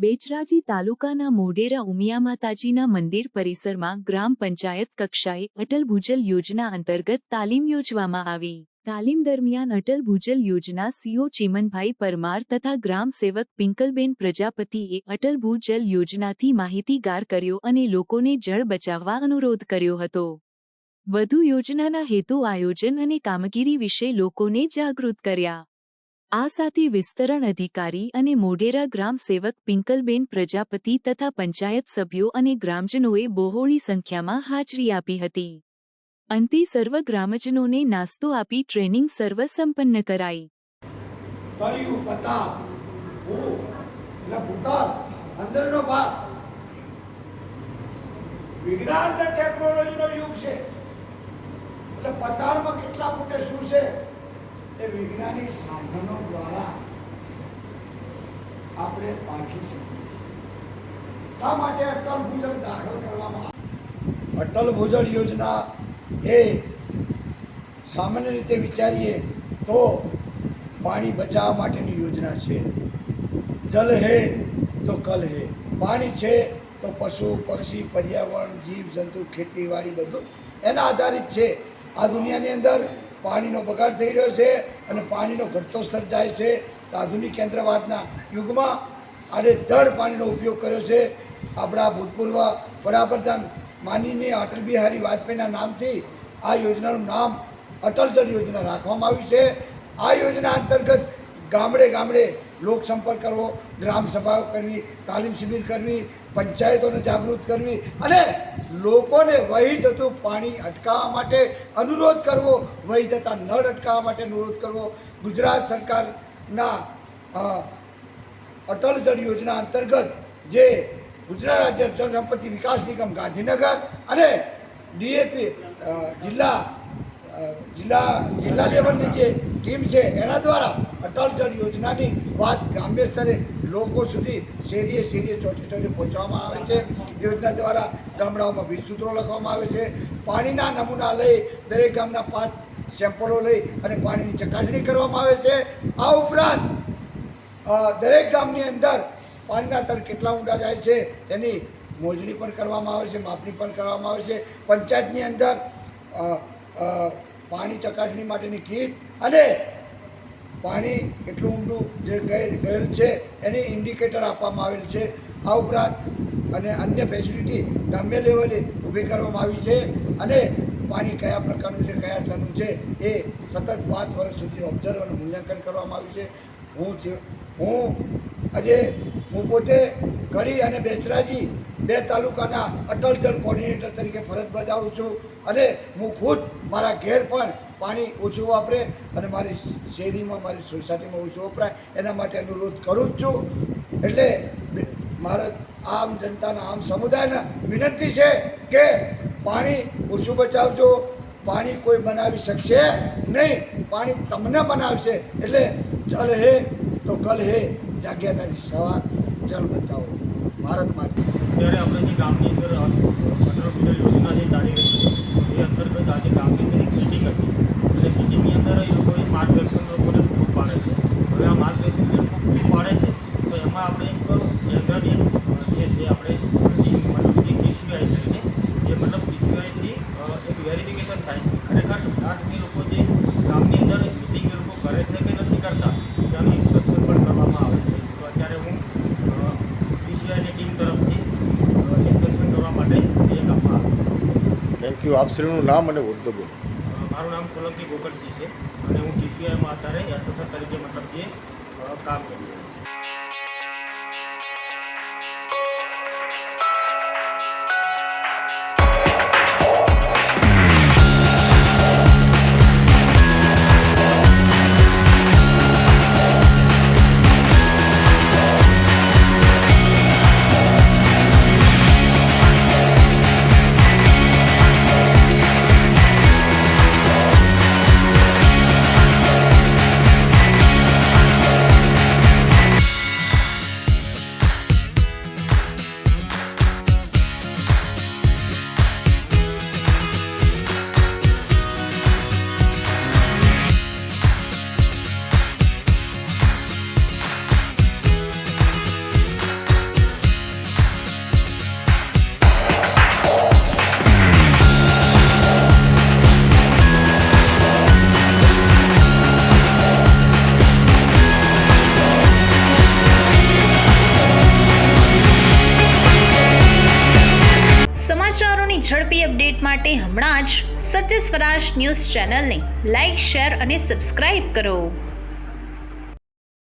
બેચરાજી તાલુકાના મોઢેરા ઉમિયા માતાજીના મંદિર પરિસરમાં ગ્રામ પંચાયત કક્ષાએ અટલ ભૂજલ યોજના અંતર્ગત તાલીમ યોજવામાં આવી. તાલીમ દરમિયાન અટલ ભૂજલ યોજના સીઓ ચીમનભાઈ પરમાર તથા ગ્રામ સેવક પિંકલબેન પ્રજાપતિએ અટલ ભૂજલ યોજનાથી માહિતીગાર કર્યો અને લોકોને જળ બચાવવા અનુરોધ કર્યો હતો. વધુ યોજનાના હેતુ આયોજન અને કામગીરી વિશે લોકોને જાગૃત કર્યા. આ સાથે વિસ્તરણ અધિકારી અને મોઢેરા ગ્રામ સેવક પિંકલબેન પ્રજાપતિ તથા પંચાયત સભ્યો અને ગ્રામજનોએ બહોળી સંખ્યામાં હાજરી આપી હતી. અંતે સર્વ ગ્રામજનોને નાસ્તો આપી ટ્રેનિંગ સર્વ સંપન્ન કરાઈ. વિજ્ઞાન અને ટેકનોલોજીનો યુગ છે એટલે પથારમાં કેટલા ફૂટે શું છે એ વૈજ્ઞાનિક સાધનો દ્વારા આપણે પારખી શકીએ. શા માટે અટલ ભૂજલ દાખલ કરવામાં આવે? અટલ ભૂજલ યોજના એ સામાન્ય રીતે વિચારીએ તો પાણી બચાવવા માટેની યોજના છે. જલ હે તો કલ હે. પાણી છે તો પશુ પક્ષી પર્યાવરણ જીવ જંતુ ખેતીવાડી બધું એના આધારિત છે. આ દુનિયાની અંદર પાણીનો બગાડ થઈ રહ્યો છે અને પાણીનો ઘટતો સ્તર જાય છે. તો આધુનિક કેન્દ્રવાદના યુગમાં આડેધડ પાણીનો ઉપયોગ કર્યો છે. આપણા ભૂતપૂર્વ વડાપ્રધાન માનનીય અટલ બિહારી વાજપેયીના નામથી આ યોજનાનું નામ અટલ જળ યોજના રાખવામાં આવ્યું છે. આ યોજના અંતર્ગત ગામડે ગામડે લોકસંપર્ક કરવો, ગ્રામ સભાઓ કરવી, તાલીમ શિબિર કરવી, પંચાયતોને જાગૃત કરવી અને લોકોને વહી જતું પાણી અટકાવવા માટે અનુરોધ કરવો, વહી જતા નળ અટકાવવા માટે અનુરોધ કરવો. ગુજરાત સરકારના અટલ જળ યોજના અંતર્ગત જે ગુજરાત રાજ્ય જળ સંપત્તિ વિકાસ નિગમ ગાંધીનગર અને ડીએપી જિલ્લા લેવલની જે ટીમ છે એના દ્વારા અટલ જળ યોજનાની વાત ગ્રામ્ય સ્તરે લોકો સુધી શેરીએ શેરીએ ચોટે ચોટે પહોંચવામાં આવે છે. યોજના દ્વારા ગામડાઓમાં વીજસૂત્રો લખવામાં આવે છે. પાણીના નમૂના લઈ દરેક ગામના 5 સેમ્પલો લઈ અને પાણીની ચકાસણી કરવામાં આવે છે. આ ઉપરાંત દરેક ગામની અંદર પાણીના તળ કેટલા ઊંડા જાય છે એની મોજણી પણ કરવામાં આવે છે, માપણી પણ કરવામાં આવે છે. પંચાયતની અંદર પાણી ચકાસણી માટેની કીટ અને પાણી કેટલું ઊંડું જે ગયેલ છે એની ઇન્ડિકેટર આપવામાં આવેલ છે. આ ઉપરાંત અને અન્ય ફેસિલિટી ગ્રામ્ય લેવલે ઊભી કરવામાં આવી છે અને પાણી કયા પ્રકારનું છે, કયા સ્તરનું છે એ સતત 5 વર્ષ સુધી ઓબ્ઝર્વ અને મૂલ્યાંકન કરવામાં આવ્યું છે. હું પોતે કડી અને બેચરાજી 2 તાલુકાના અટલ જળ કોર્ડિનેટર તરીકે ફરજ બજાવું છું અને હું ખુદ મારા ઘેર પણ પાણી ઓછું વાપરે અને મારી શેરીમાં, મારી સોસાયટીમાં ઓછું વપરાય એના માટે અનુરોધ કરું જ છું. એટલે મારા આમ જનતાના, આમ સમુદાયના વિનંતી છે કે પાણી ઓછું બચાવજો. પાણી કોઈ બનાવી શકશે નહીં, પાણી તમને બનાવશે. એટલે જલ હે તો કલ હે. જાગ્યાતાની સવાર જલ બચાવો. ભારત માતા. ત્યારે આપણે જે ગામની અંદર અટલ ભૂજલ યોજના જે ચાલી રહી છે એ અંતર્ગત આજે ગામની અંદર એક મિટિંગ હતી અને મિટિંગની અંદર એ લોકોએ માર્ગદર્શન લોકોને પૂરું પાડે છે. હવે આ માર્ગદર્શન જે લોકો પૂરું પાડે છે તો એમાં આપણે એક કેન્દ્રની જે છે આપણે મતલબ જે KCI કરીને જે મતલબ KCIથી એક વેરિફિકેશન થાય છે ખરેખર આઠથી લોકો જે ગામની અંદર મિટિંગ એ લોકો કરે છે કે નથી કરતા ત્યાંનું ઇન્સ્પેક્શન પણ કરવામાં આવે છે. તો અત્યારે હું KCIની ટીમ તરફથી ઇન્સ્પેક્શન કરવા માટે એક આપવા આવ્યો. Thank you. આપ શ્રીનું નામ અને હોદ્દો બોલો. મારું નામ સોલંકી ગોકળસિંહ છે અને હું KCIમાં અત્યારે એસએસઆર તરીકે મતલબ જે કામ કરી રહ્યો છું. ઝડપી અપડેટ માટે હમણાં જ સત્ય સ્વરાજ ન્યૂઝ ચેનલને લાઇક, શેર અને સબસ્ક્રાઇબ કરો.